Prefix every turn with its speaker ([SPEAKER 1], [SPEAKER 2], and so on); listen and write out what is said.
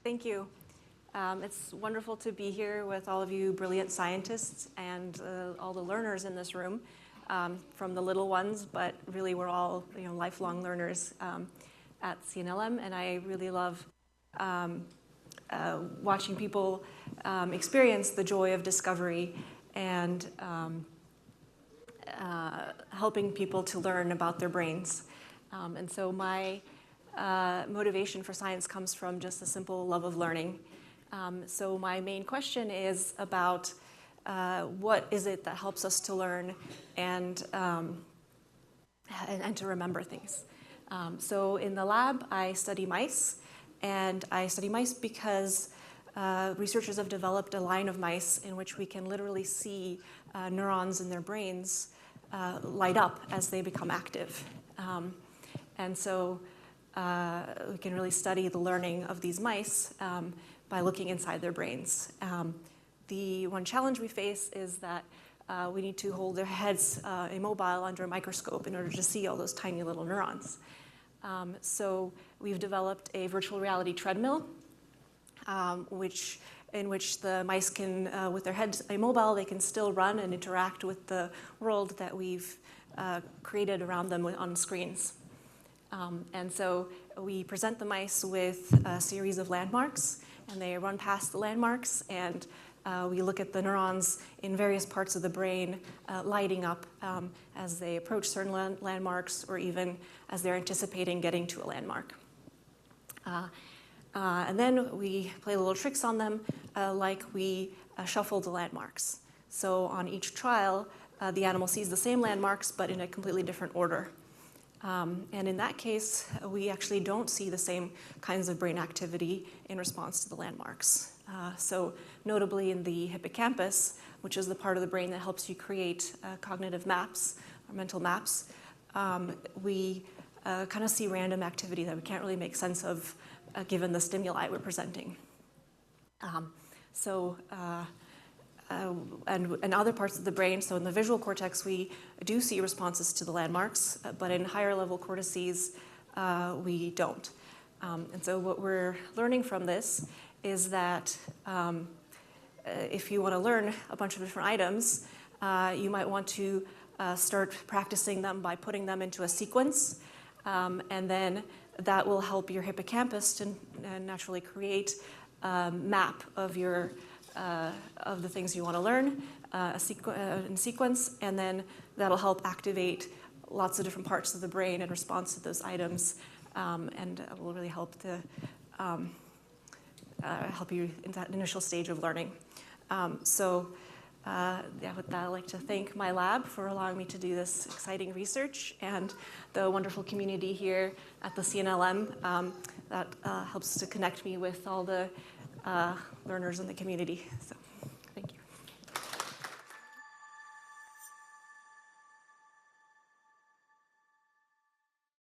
[SPEAKER 1] Thank you. It's wonderful to be here with all of you brilliant scientists and all the learners in this room, from the little ones, but really we're all lifelong learners at CNLM, and I really love watching people experience the joy of discovery and helping people to learn about their brains. And so my motivation for science comes from just a simple love of learning. So my main question is about what is it that helps us to learn and to remember things. So in the lab, I study mice, and I study mice because researchers have developed a line of mice in which we can literally see neurons in their brains light up as they become active. And so we can really study the learning of these mice by looking inside their brains. The one challenge we face is that we need to hold their heads immobile under a microscope in order to see all those tiny little neurons. So we've developed a virtual reality treadmill, in which the mice can, with their heads immobile, they can still run and interact with the world that we've created around them on screens. And so we present the mice with a series of landmarks, and they run past the landmarks, and we look at the neurons in various parts of the brain lighting up as they approach certain landmarks, or even as they're anticipating getting to a landmark. And then we play little tricks on them, like we shuffle the landmarks. So on each trial, the animal sees the same landmarks, but in a completely different order. And in that case, we actually don't see the same kinds of brain activity in response to the landmarks. So notably in the hippocampus, which is the part of the brain that helps you create cognitive maps, or mental maps, we kind of see random activity that we can't really make sense of given the stimuli we're presenting. And other parts of the brain, so in the visual cortex, we do see responses to the landmarks, but in higher level cortices, we don't. And so what we're learning from this is that if you want to learn a bunch of different items, you might want to start practicing them by putting them into a sequence, and then that will help your hippocampus to naturally create a map of the things you want to learn in sequence, and then that'll help activate lots of different parts of the brain in response to those items, and it will really help to help you in that initial stage of learning. Yeah, with that, I'd like to thank my lab for allowing me to do this exciting research, and the wonderful community here at the CNLM that helps to connect me with all the learners in the community. So.